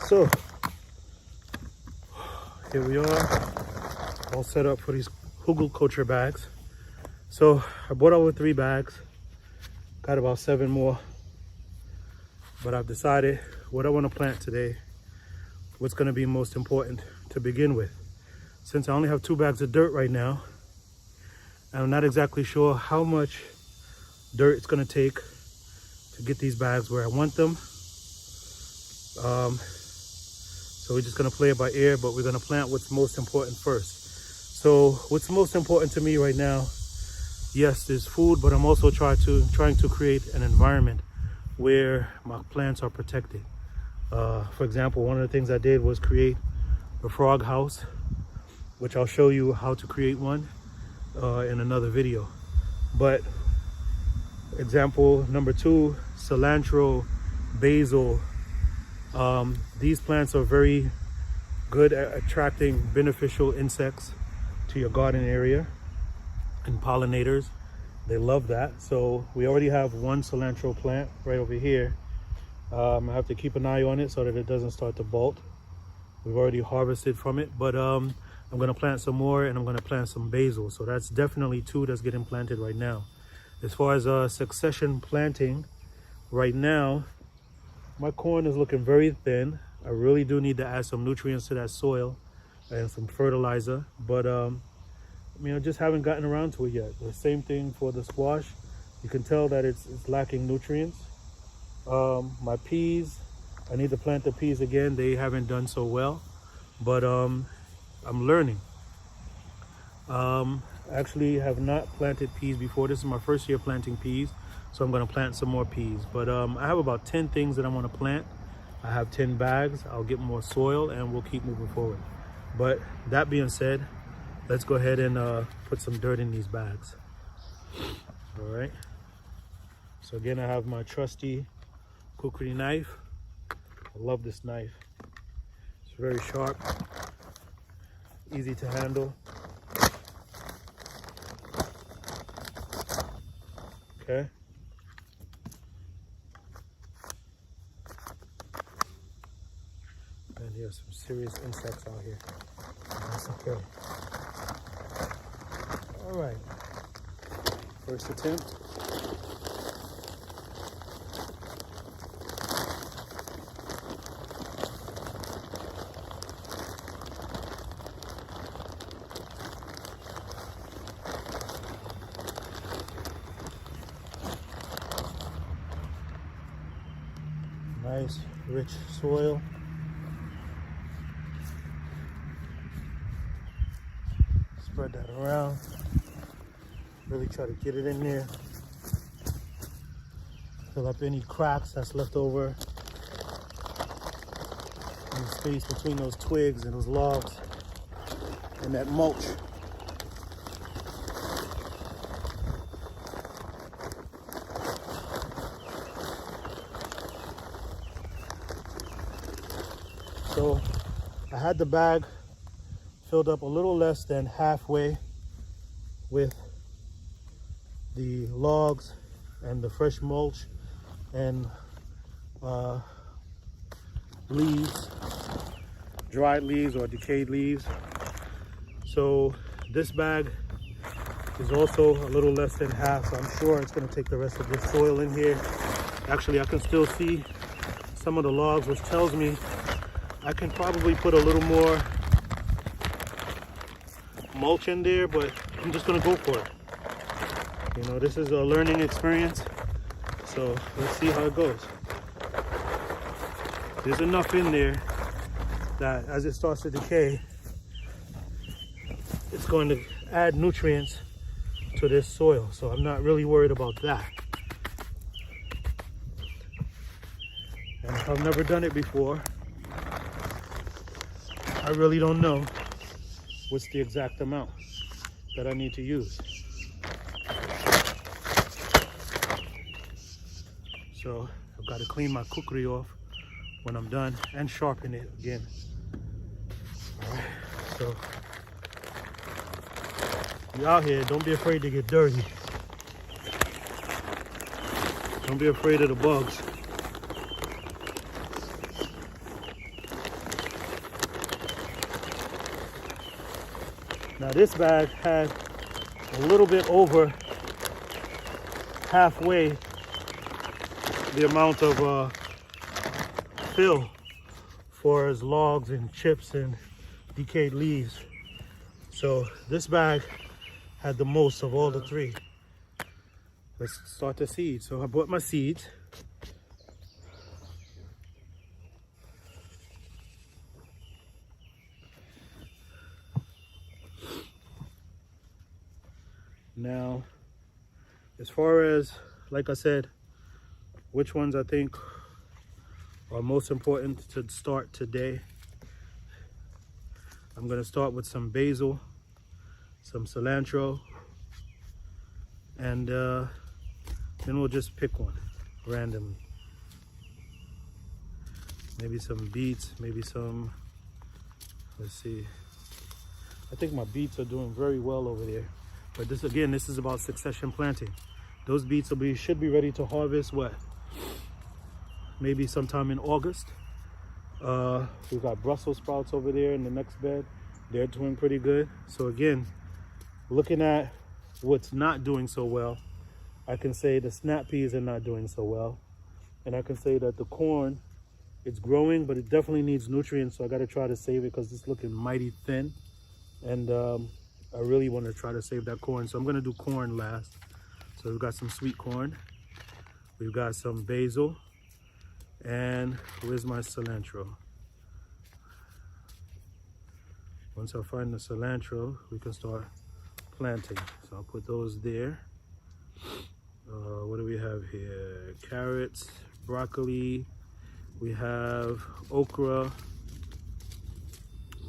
So here we are, all set up for these hugelkutur bags. So I bought over 3 bags, got about 7 more, but I've decided what I want to plant today, what's going to be most important to begin with. Since I only have 2 bags of dirt right now, and I'm not exactly sure how much dirt it's going to take to get these bags where I want them. So we're just going to play it by ear, but we're going to plant what's most important first. So what's most important to me right now, yes, there's food, but I'm also trying to create an environment where my plants are protected. For example, one of the things I did was create a frog house, which I'll show you how to create one in another video. But example number 2, cilantro, basil. These plants are very good at attracting beneficial insects to your garden area and pollinators. They love that. So we already have 1 cilantro plant right over here. I have to keep an eye on it so that it doesn't start to bolt. We've already harvested from it, but I'm going to plant some more, and I'm going to plant some basil. So that's definitely 2 that's getting planted right now. As far as succession planting, right now, my corn is looking very thin. I really do need to add some nutrients to that soil and some fertilizer, but I just haven't gotten around to it yet. The same thing for the squash. You can tell that it's lacking nutrients. My peas, I need to plant the peas again. They haven't done so well, but I'm learning. Actually have not planted peas before. This is my first year planting peas, so I'm going to plant some more peas. But I have about 10 things that I want to plant. I have 10 bags. I'll get more soil and we'll keep moving forward. But that being said, let's go ahead and put some dirt in these bags. All right. So again, I have my trusty kukri knife. I love this knife. It's very sharp, easy to handle. Okay. And here's some serious insects out here. That's okay. All right. First attempt. Nice, rich soil. Spread that around. Really try to get it in there. Fill up any cracks that's left over in the space between those twigs and those logs and that mulch. So I had the bag filled up a little less than halfway with the logs and the fresh mulch and leaves, dried leaves or decayed leaves. So this bag is also a little less than half, so I'm sure it's going to take the rest of this soil in here. Actually, I can still see some of the logs, which tells me I can probably put a little more mulch in there, but I'm just gonna go for it. You know, this is a learning experience, so let's see how it goes. There's enough in there that as it starts to decay, it's going to add nutrients to this soil, so I'm not really worried about that. And if I've never done it before, I really don't know what's the exact amount that I need to use. So I've got to clean my kukri off when I'm done and sharpen it again. All right, so you out here, don't be afraid to get dirty. Don't be afraid of the bugs. Now this bag had a little bit over halfway the amount of fill for as logs and chips and decayed leaves. So this bag had the most of all the three. Let's start the seeds. So I bought my seeds. Now, as far as, like I said, which ones I think are most important to start today, I'm gonna start with some basil, some cilantro, and then we'll just pick one randomly. Maybe some beets, maybe some, let's see. I think my beets are doing very well over there. But this, again, this is about succession planting. Those beets should be ready to harvest, what? Maybe sometime in August. We've got Brussels sprouts over there in the next bed. They're doing pretty good. So again, looking at what's not doing so well, I can say the snap peas are not doing so well. And I can say that the corn, it's growing, but it definitely needs nutrients. So I got to try to save it because it's looking mighty thin. And I really want to try to save that corn. So I'm going to do corn last. So we've got some sweet corn. We've got some basil. And where's my cilantro? Once I find the cilantro, we can start planting. So I'll put those there. What do we have here? Carrots, broccoli. We have okra.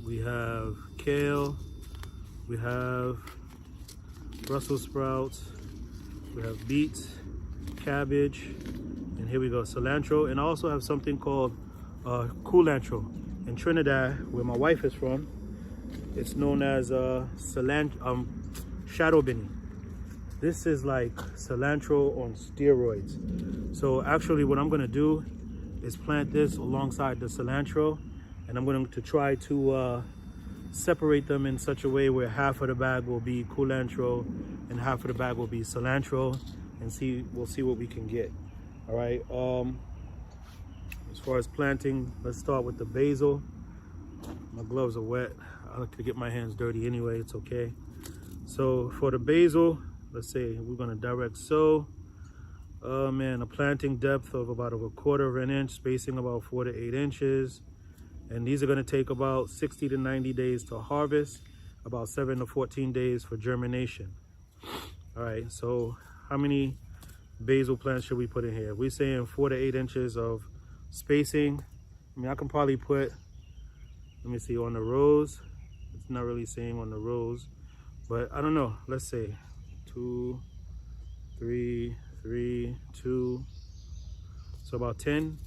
We have kale. We have Brussels sprouts. We have beets, cabbage, and here we go, cilantro. And I also have something called culantro. In Trinidad, where my wife is from, it's known as shadow benny. This is like cilantro on steroids. So actually what I'm gonna do is plant this alongside the cilantro, and I'm going to try to separate them in such a way where half of the bag will be culantro and half of the bag will be cilantro, and we'll see what we can get. All right, as far as planting, let's start with the basil. My gloves are wet. I like to get my hands dirty anyway, it's okay. So for the basil, let's say we're going to direct sow. A planting depth of about 1/4 of an inch, spacing about 4 to 8 inches. And these are going to take about 60 to 90 days to harvest, about 7 to 14 days for germination. All right, so how many basil plants should we put in here? We're saying 4 to 8 inches of spacing. I mean, I can probably put, let me see, on the rows. It's not really saying on the rows, but I don't know. Let's say 2, 3, 3, 2. So about 10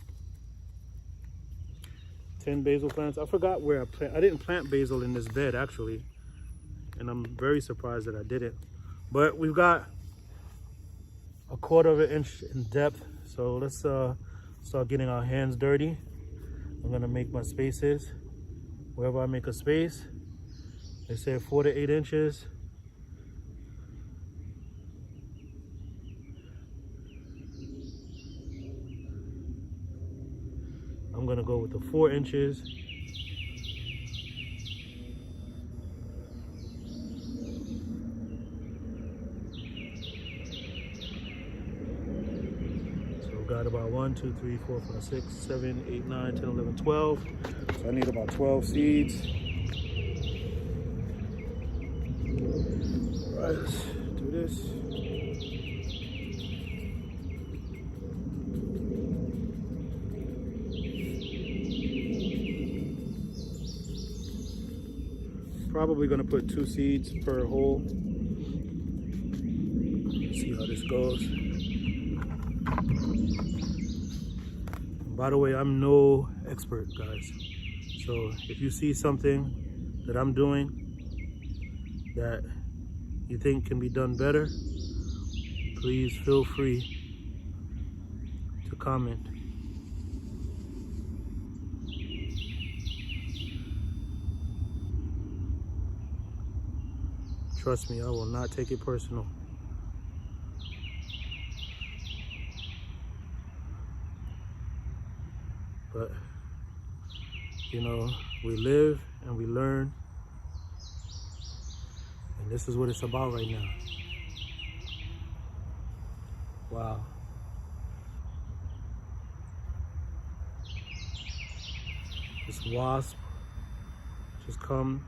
basil plants. I forgot where I didn't plant basil in this bed actually, and I'm very surprised that I didn't. But we've got 1/4 of an inch in depth, so let's start getting our hands dirty. I'm gonna make my spaces. Wherever I make a space, they say 4 to 8 inches. I'm gonna go with the 4 inches. So we've got about 1, 2, 3, 4, 5, 6, 7, 8, 9, 10, 11, 12. So I need about 12 seeds. All right, let's do this. Probably gonna put 2 seeds per hole. See how this goes. By the way, I'm no expert, guys. So if you see something that I'm doing that you think can be done better, please feel free to comment. Trust me, I will not take it personal. But, you know, we live and we learn. And this is what it's about right now. Wow. This wasp just comes,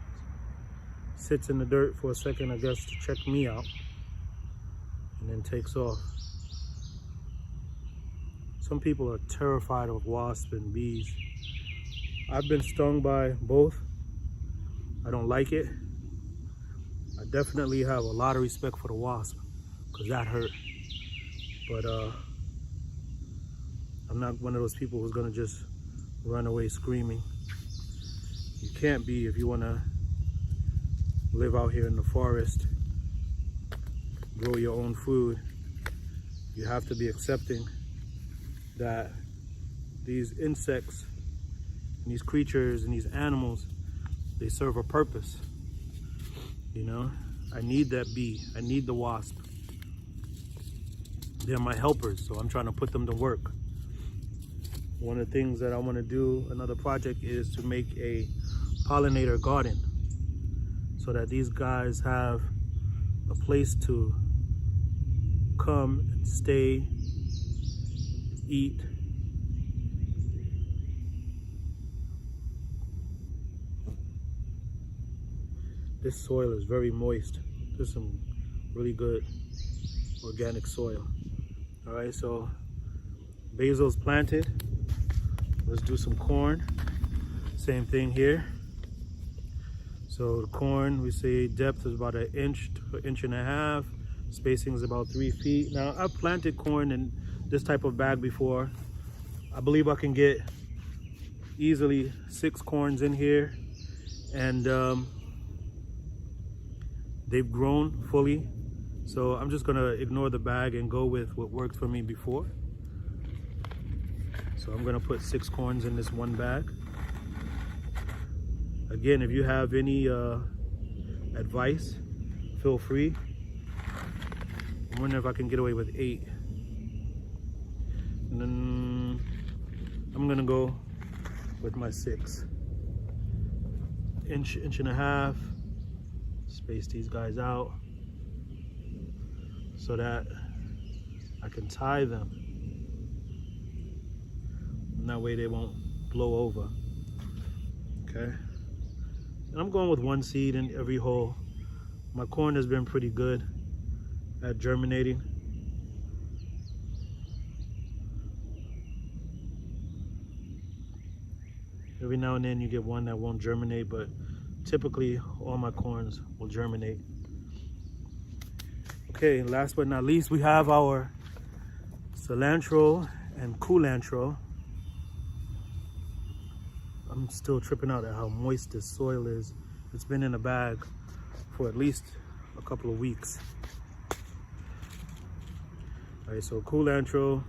sits in the dirt for a second, I guess, to check me out, and then takes off. Some people are terrified of wasps and bees. I've been stung by both. I don't like it. I definitely have a lot of respect for the wasp, because that hurt. But I'm not one of those people who's gonna just run away screaming. You can't be if you wanna live out here in the forest, grow your own food. You have to be accepting that these insects and these creatures and these animals, they serve a purpose. You know, I need that bee, I need the wasp. They're my helpers, so I'm trying to put them to work. One of the things that I want to do, another project, is to make a pollinator garden so that these guys have a place to come and stay, eat. This soil is very moist. There's some really good organic soil. All right, so basil's planted. Let's do some corn. Same thing here. So the corn, we say depth is about 1 inch to 1.5 inches. Spacing is about 3 feet. Now, I've planted corn in this type of bag before. I believe I can get easily 6 corns in here. And they've grown fully. So I'm just gonna ignore the bag and go with what worked for me before. So I'm gonna put 6 corns in this one bag. Again, if you have any advice, feel free. I'm wondering if I can get away with 8. And then I'm gonna go with my 6. Inch, 1.5 inches. Space these guys out so that I can tie them. And that way they won't blow over. Okay. And I'm going with 1 seed in every hole. My corn has been pretty good at germinating. Every now and then you get one that won't germinate, but typically all my corns will germinate. Okay, last but not least, we have our cilantro and culantro. I'm still tripping out at how moist this soil is. It's been in a bag for at least a couple of weeks. All right, so culantro,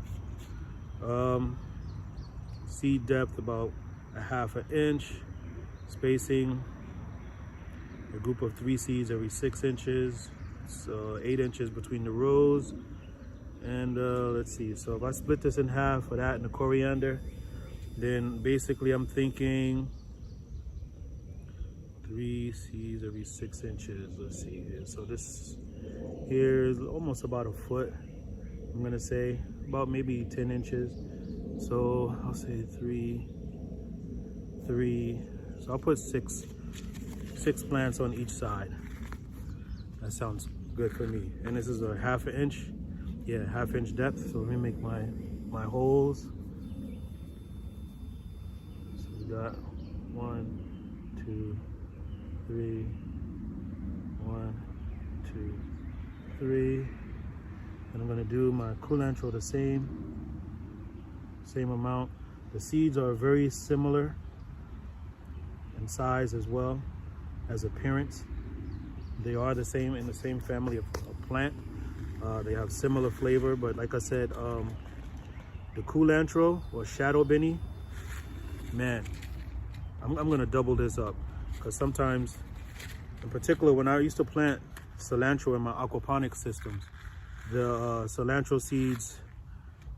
seed depth about 1/2 inch, spacing, a group of 3 seeds every 6 inches, so 8 inches between the rows. And let's see, so if I split this in half for that and the coriander, then basically I'm thinking 3 seeds every 6 inches. Let's see here. So this here is almost about 1 foot. I'm gonna say about maybe 10 inches. So I'll say 3. So I'll put six plants on each side. That sounds good for me. And this is a 1/2 inch. Yeah, 1/2 inch depth. So let me make my holes. So we got 1, 2, 3. 1, 2, 3. And I'm gonna do my culantro the same amount. The seeds are very similar in size as well as appearance. They are the same in the same family of plant. They have similar flavor, but like I said, the culantro or shadow benny, man, I'm gonna double this up, because sometimes, in particular, when I used to plant cilantro in my aquaponics systems. The cilantro seeds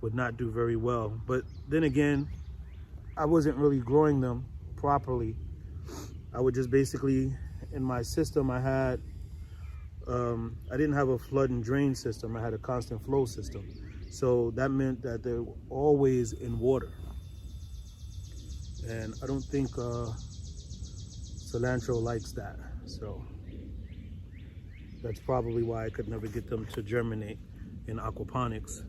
would not do very well. But then again, I wasn't really growing them properly. I would just basically, in my system, I didn't have a flood and drain system. I had a constant flow system. So that meant that they're always in water. And I don't think cilantro likes that. So that's probably why I could never get them to germinate in aquaponics.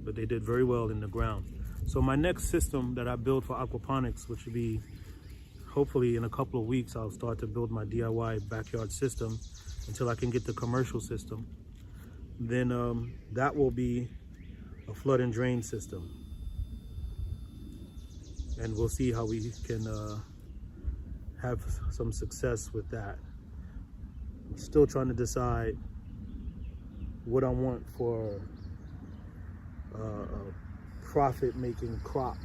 But they did very well in the ground. So my next system that I build for aquaponics, which will be hopefully in a couple of weeks, I'll start to build my DIY backyard system until I can get the commercial system. Then that will be a flood and drain system. And we'll see how we can have some success with that. I'm still trying to decide what I want for a profit-making crop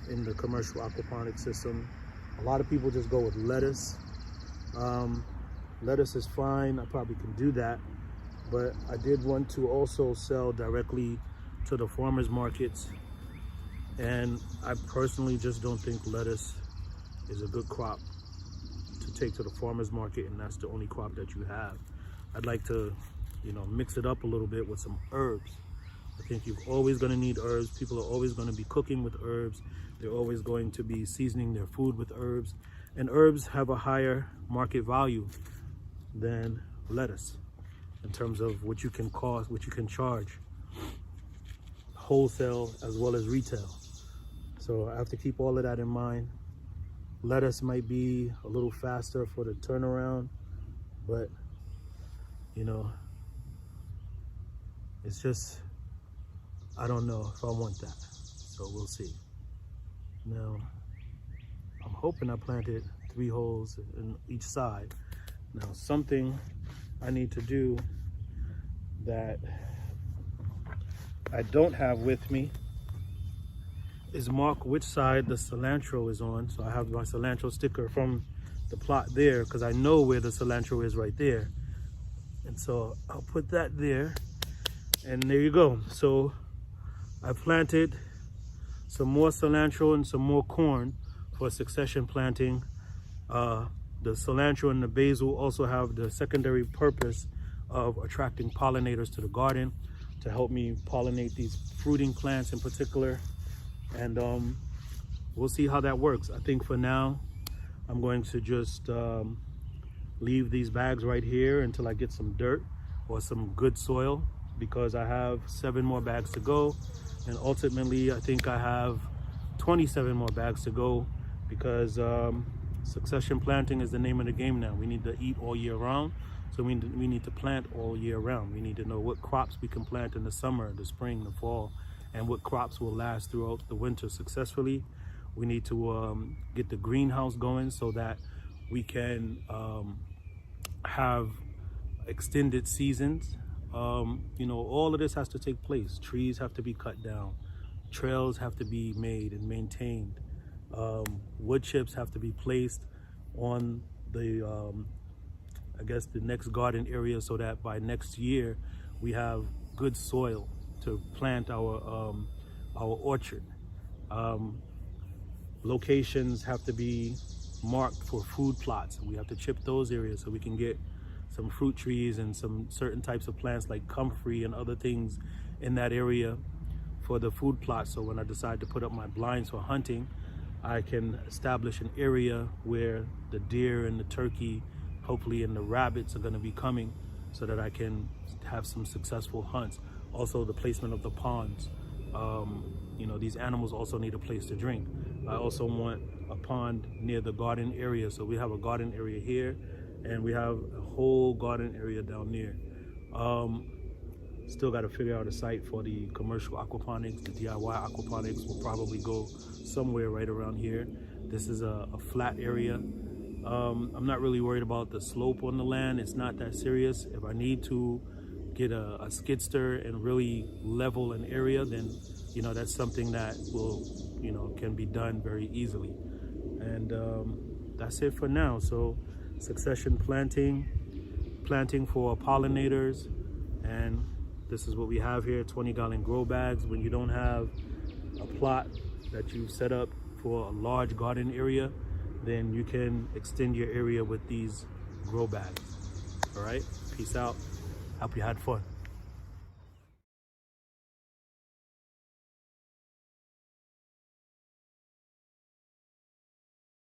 in the commercial aquaponics system. A lot of people just go with lettuce. Lettuce is fine, I probably can do that, but I did want to also sell directly to the farmers markets, and I personally just don't think lettuce is a good crop to take to the farmers market, and that's the only crop that you have. I'd like to, mix it up a little bit with some herbs. I think you're always going to need herbs. People are always going to be cooking with herbs. They're always going to be seasoning their food with herbs, and herbs have a higher market value than lettuce in terms of what you can cost, what you can charge, wholesale as well as retail. So I have to keep all of that in mind. Lettuce might be a little faster for the turnaround, but it's just, I don't know if I want that. So we'll see. Now, I'm hoping I planted 3 holes in each side. Now, something I need to do that I don't have with me is mark which side the cilantro is on. So I have my cilantro sticker from the plot there because I know where the cilantro is right there. And so I'll put that there, and there you go. So I planted some more cilantro and some more corn for succession planting. The cilantro and the basil also have the secondary purpose of attracting pollinators to the garden to help me pollinate these fruiting plants in particular. And we'll see how that works. I think for now, I'm going to just leave these bags right here until I get some dirt or some good soil, because I have 7 more bags to go. And ultimately, I think I have 27 more bags to go, because succession planting is the name of the game now. We need to eat all year round, so we need to plant all year round. We need to know what crops we can plant in the summer, the spring, the fall, and what crops will last throughout the winter successfully. We need to get the greenhouse going so that we can have extended seasons. All of this has to take place. Trees have to be cut down. Trails have to be made and maintained. Wood chips have to be placed on the, the next garden area, so that by next year we have good soil to plant our orchard. Locations have to be marked for food plots. We have to chip those areas so we can get some fruit trees and some certain types of plants like comfrey and other things in that area for the food plot. So when I decide to put up my blinds for hunting, I can establish an area where the deer and the turkey, hopefully, and the rabbits are going to be coming, so that I can have some successful hunts. Also, the placement of the ponds. These animals also need a place to drink. I also want a pond near the garden area. So we have a garden area here, and we have a whole garden area down there. Still got to figure out a site for the commercial aquaponics. The DIY aquaponics will probably go somewhere right around here. This is a flat area. I'm not really worried about the slope on the land. It's not that serious. If I need to get a skidster and really level an area, then that's something that will can be done very easily. And that's it for now. So succession planting, planting for pollinators, and this is what we have here, 20-gallon grow bags. When you don't have a plot that you've set up for a large garden area, then you can extend your area with these grow bags. All right, peace out. Hope you had fun.